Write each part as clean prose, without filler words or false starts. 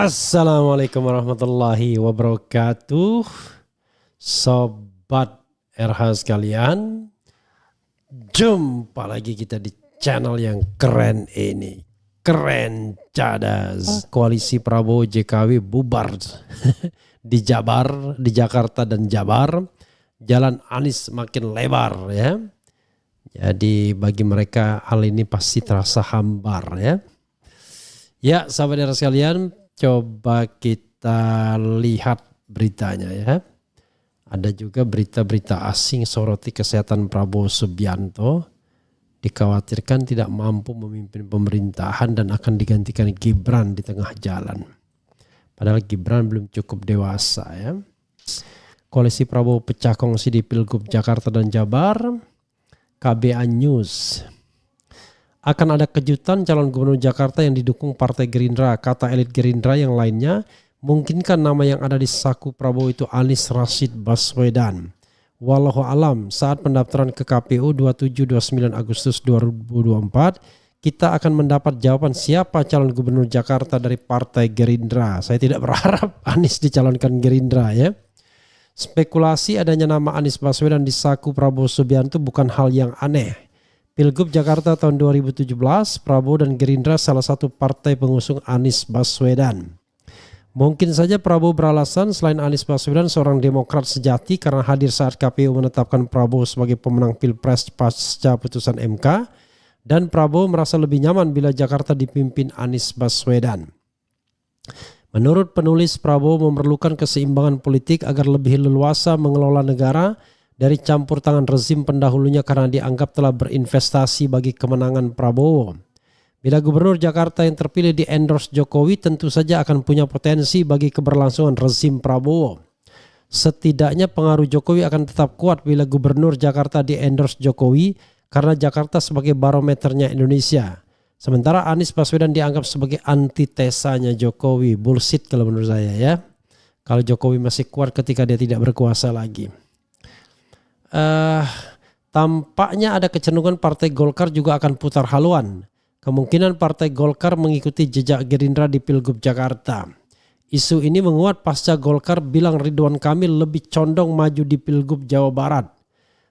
Assalamualaikum warahmatullahi wabarakatuh. Sobat RH sekalian, jumpa lagi kita di channel yang keren ini. Keren cadas. Koalisi Prabowo JKW bubar di Jabar, di Jakarta dan Jabar. Jalan Anies makin lebar ya. Jadi bagi mereka hal ini pasti terasa hambar ya. Ya sahabat RH sekalian, coba kita lihat beritanya ya. Ada juga berita-berita asing soroti kesehatan Prabowo Subianto. Dikhawatirkan tidak mampu memimpin pemerintahan dan akan digantikan Gibran di tengah jalan. Padahal Gibran belum cukup dewasa ya. Koalisi Prabowo pecah kongsi di Pilgub Jakarta dan Jabar. KBA News. Akan ada kejutan calon gubernur Jakarta yang didukung Partai Gerindra. Kata elit Gerindra yang lainnya, mungkinkah nama yang ada di saku Prabowo itu Anies Rashid Baswedan. Wallahu alam, saat pendaftaran ke KPU 27-29 Agustus 2024, kita akan mendapat jawaban siapa calon gubernur Jakarta dari Partai Gerindra. Saya tidak berharap Anies dicalonkan Gerindra ya. Spekulasi adanya nama Anies Baswedan di saku Prabowo Subianto bukan hal yang aneh. Pilgub Jakarta tahun 2017, Prabowo dan Gerindra salah satu partai pengusung Anies Baswedan. Mungkin saja Prabowo beralasan selain Anies Baswedan seorang demokrat sejati karena hadir saat KPU menetapkan Prabowo sebagai pemenang Pilpres pasca putusan MK, dan Prabowo merasa lebih nyaman bila Jakarta dipimpin Anies Baswedan. Menurut penulis, Prabowo memerlukan keseimbangan politik agar lebih leluasa mengelola negara dari campur tangan rezim pendahulunya karena dianggap telah berinvestasi bagi kemenangan Prabowo. Bila gubernur Jakarta yang terpilih di endorse Jokowi tentu saja akan punya potensi bagi keberlangsungan rezim Prabowo. Setidaknya pengaruh Jokowi akan tetap kuat bila gubernur Jakarta di endorse Jokowi karena Jakarta sebagai barometernya Indonesia. Sementara Anies Baswedan dianggap sebagai antitesanya Jokowi. Bullshit kalau menurut saya ya. Kalau Jokowi masih kuat ketika dia tidak berkuasa lagi. Tampaknya ada kecenderungan Partai Golkar juga akan putar haluan. Kemungkinan Partai Golkar mengikuti jejak Gerindra di Pilgub Jakarta. Isu ini menguat pasca Golkar bilang Ridwan Kamil lebih condong maju di Pilgub Jawa Barat.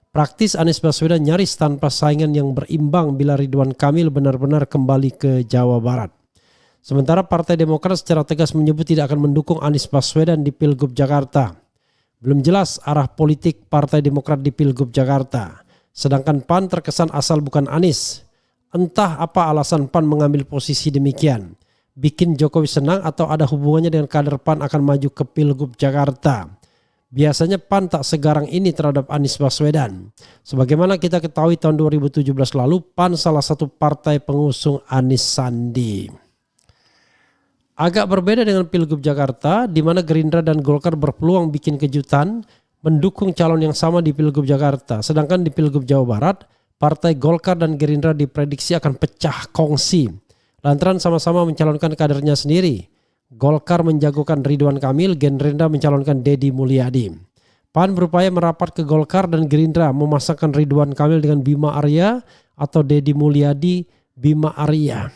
Praktis Anies Baswedan nyaris tanpa saingan yang berimbang bila Ridwan Kamil benar-benar kembali ke Jawa Barat. Sementara Partai Demokrat secara tegas menyebut tidak akan mendukung Anies Baswedan di Pilgub Jakarta. Belum jelas arah politik Partai Demokrat di Pilgub Jakarta. Sedangkan PAN terkesan asal bukan Anies. Entah apa alasan PAN mengambil posisi demikian. Bikin Jokowi senang atau ada hubungannya dengan kader PAN akan maju ke Pilgub Jakarta. Biasanya PAN tak segarang ini terhadap Anies Baswedan. Sebagaimana kita ketahui tahun 2017 lalu, PAN salah satu partai pengusung Anies Sandi. Agak berbeda dengan Pilgub Jakarta, di mana Gerindra dan Golkar berpeluang bikin kejutan mendukung calon yang sama di Pilgub Jakarta. Sedangkan di Pilgub Jawa Barat, Partai Golkar dan Gerindra diprediksi akan pecah kongsi lantaran sama-sama mencalonkan kadernya sendiri. Golkar menjagokan Ridwan Kamil, Gerindra mencalonkan Deddy Mulyadi. PAN berupaya merapat ke Golkar dan Gerindra memasangkan Ridwan Kamil dengan Bima Arya atau Deddy Mulyadi Bima Arya.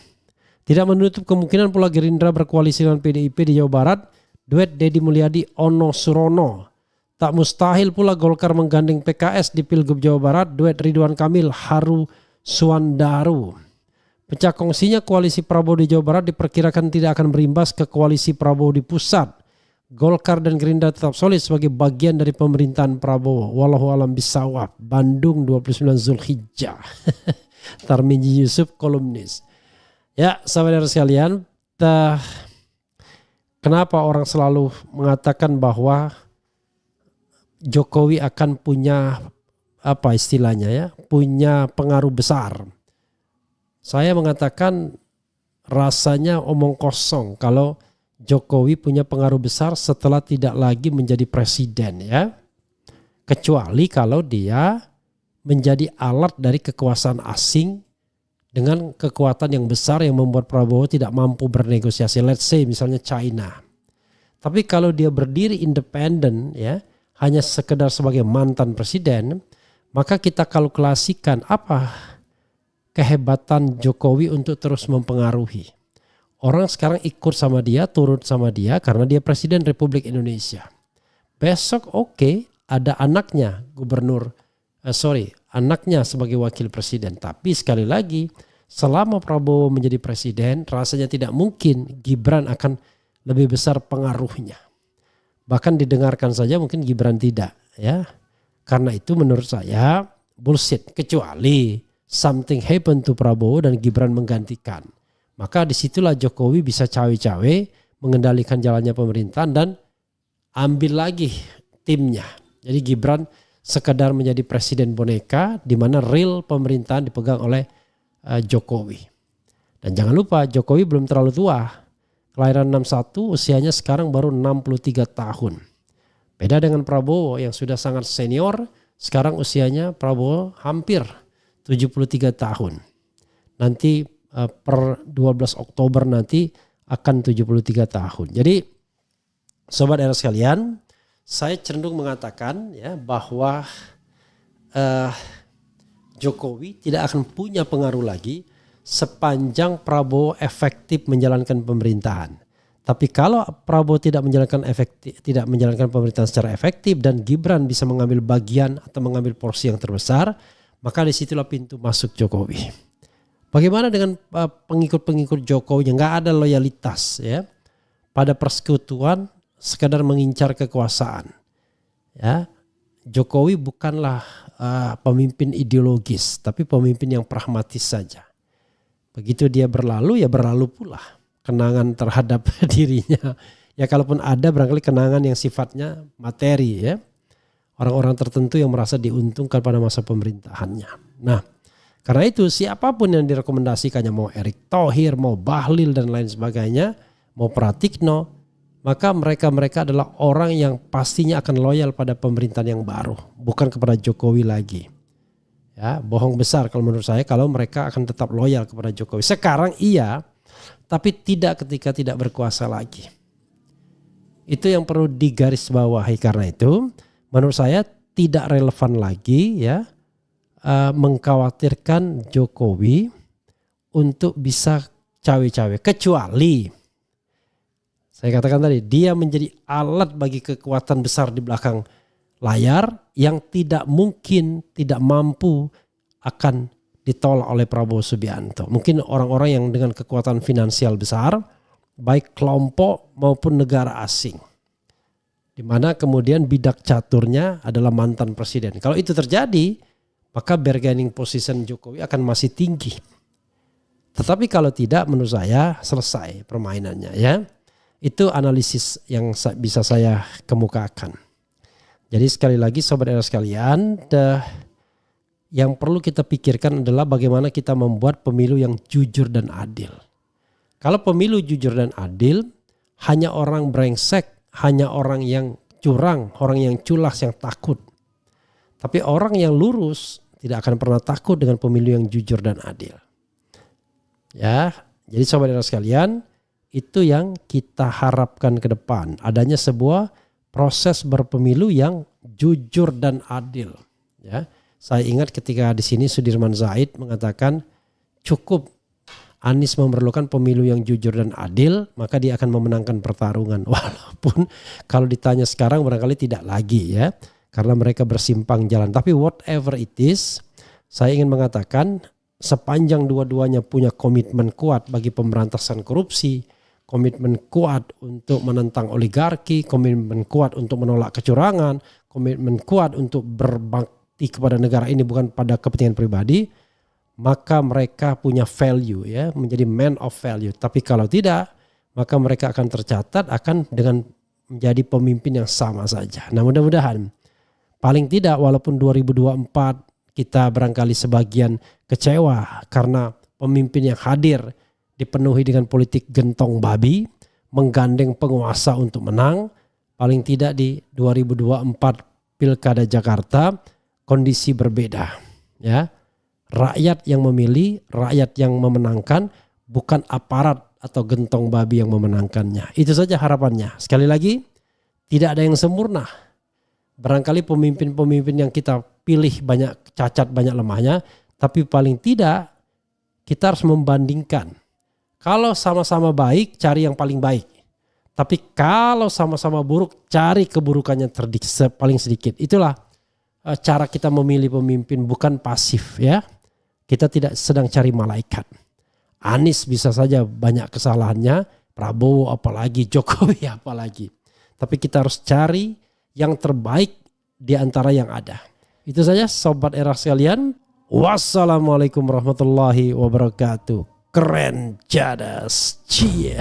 Tidak menutup kemungkinan pula Gerindra berkoalisi dengan PDIP di Jawa Barat, duet Deddy Mulyadi Ono Surono. Tak mustahil pula Golkar menggandeng PKS di Pilgub Jawa Barat, duet Ridwan Kamil Haru Suandaru. Pecah kongsinya koalisi Prabowo di Jawa Barat diperkirakan tidak akan berimbas ke koalisi Prabowo di pusat. Golkar dan Gerindra tetap solid sebagai bagian dari pemerintahan Prabowo. Wallahu alam bisawab. Bandung 29 Zulhijjah. Tarmiji Yusuf, kolumnis. Ya, sahabat sekalian, kenapa orang selalu mengatakan bahwa Jokowi akan punya apa istilahnya ya, punya pengaruh besar. Saya mengatakan rasanya omong kosong kalau Jokowi punya pengaruh besar setelah tidak lagi menjadi presiden ya. Kecuali kalau dia menjadi alat dari kekuasaan asing dengan kekuatan yang besar yang membuat Prabowo tidak mampu bernegosiasi. Let's say misalnya China. Tapi kalau dia berdiri independen ya, hanya sekedar sebagai mantan presiden, maka kita kalkulasikan apa kehebatan Jokowi untuk terus mempengaruhi. Orang sekarang ikut sama dia, turut sama dia karena dia Presiden Republik Indonesia. Besok ada anaknya anaknya sebagai wakil presiden. Tapi sekali lagi, selama Prabowo menjadi presiden, rasanya tidak mungkin Gibran akan lebih besar pengaruhnya. Bahkan didengarkan saja mungkin Gibran tidak, ya. Karena itu menurut saya bullshit, kecuali something happen to Prabowo dan Gibran menggantikan. Maka disitulah Jokowi bisa cawe-cawe mengendalikan jalannya pemerintahan dan ambil lagi timnya. Jadi Gibran sekedar menjadi presiden boneka di mana real pemerintahan dipegang oleh Jokowi. Dan jangan lupa Jokowi belum terlalu tua. Kelahiran 61, usianya sekarang baru 63 tahun. Beda dengan Prabowo yang sudah sangat senior, sekarang usianya Prabowo hampir 73 tahun. Nanti per 12 Oktober nanti akan 73 tahun. Jadi sobat era sekalian, saya cenderung mengatakan ya bahwa Jokowi tidak akan punya pengaruh lagi sepanjang Prabowo efektif menjalankan pemerintahan. Tapi kalau Prabowo tidak menjalankan pemerintahan secara efektif dan Gibran bisa mengambil bagian atau mengambil porsi yang terbesar, maka disitulah pintu masuk Jokowi. Bagaimana dengan pengikut-pengikut Jokowi yang nggak ada loyalitas ya pada persekutuan sekadar mengincar kekuasaan? Ya, Jokowi bukanlah pemimpin ideologis, tapi pemimpin yang pragmatis saja. Begitu dia berlalu, ya berlalu pula kenangan terhadap dirinya. Ya kalaupun ada barangkali kenangan yang sifatnya materi ya. Orang-orang tertentu yang merasa diuntungkan pada masa pemerintahannya. Nah, karena itu siapapun yang direkomendasikannya, mau Erick Thohir, mau Bahlil dan lain sebagainya, mau Pratikno, maka mereka adalah orang yang pastinya akan loyal pada pemerintahan yang baru, bukan kepada Jokowi lagi. Ya, bohong besar kalau menurut saya kalau mereka akan tetap loyal kepada Jokowi. Sekarang iya, tapi tidak ketika tidak berkuasa lagi. Itu yang perlu digarisbawahi. Karena itu menurut saya tidak relevan lagi ya mengkhawatirkan Jokowi untuk bisa cawe-cawe. Kecuali saya katakan tadi dia menjadi alat bagi kekuatan besar di belakang layar yang tidak mungkin, tidak mampu akan ditolak oleh Prabowo Subianto. Mungkin orang-orang yang dengan kekuatan finansial besar, baik kelompok maupun negara asing. Di mana kemudian bidak caturnya adalah mantan presiden. Kalau itu terjadi, maka bargaining position Jokowi akan masih tinggi. Tetapi kalau tidak, menurut saya selesai permainannya ya. Itu analisis yang bisa saya kemukakan. Jadi sekali lagi sobat era sekalian, yang perlu kita pikirkan adalah bagaimana kita membuat pemilu yang jujur dan adil. Kalau pemilu jujur dan adil, hanya orang brengsek, hanya orang yang curang, orang yang culas yang takut. Tapi orang yang lurus tidak akan pernah takut dengan pemilu yang jujur dan adil. Ya, jadi sobat era sekalian, itu yang kita harapkan ke depan. Adanya sebuah proses berpemilu yang jujur dan adil. Ya, saya ingat ketika di sini Sudirman Said mengatakan cukup Anies memerlukan pemilu yang jujur dan adil, maka dia akan memenangkan pertarungan. Walaupun kalau ditanya sekarang barangkali tidak lagi ya, karena mereka bersimpang jalan. Tapi whatever it is, saya ingin mengatakan sepanjang dua-duanya punya komitmen kuat bagi pemberantasan korupsi, komitmen kuat untuk menentang oligarki, komitmen kuat untuk menolak kecurangan, komitmen kuat untuk berbakti kepada negara ini bukan pada kepentingan pribadi, maka mereka punya value ya, menjadi man of value. Tapi kalau tidak, maka mereka akan tercatat akan dengan menjadi pemimpin yang sama saja. Nah, mudah-mudahan paling tidak walaupun 2024 kita barangkali sebagian kecewa karena pemimpin yang hadir dipenuhi dengan politik gentong babi, menggandeng penguasa untuk menang. Paling tidak di 2024 Pilkada Jakarta kondisi berbeda. Ya, rakyat yang memilih, rakyat yang memenangkan, bukan aparat atau gentong babi yang memenangkannya. Itu saja harapannya. Sekali lagi, tidak ada yang sempurna. Barangkali pemimpin-pemimpin yang kita pilih banyak cacat, banyak lemahnya, tapi paling tidak kita harus membandingkan Kalau sama-sama baik, cari yang paling baik. Tapi kalau sama-sama buruk, cari keburukannya paling sedikit. Itulah cara kita memilih pemimpin, bukan pasif ya. Kita tidak sedang cari malaikat. Anies bisa saja banyak kesalahannya, Prabowo apalagi, Jokowi apalagi. Tapi kita harus cari yang terbaik di antara yang ada. Itu saja Sobat Era sekalian. Wassalamualaikum warahmatullahi wabarakatuh. Keren Cadas. Cie.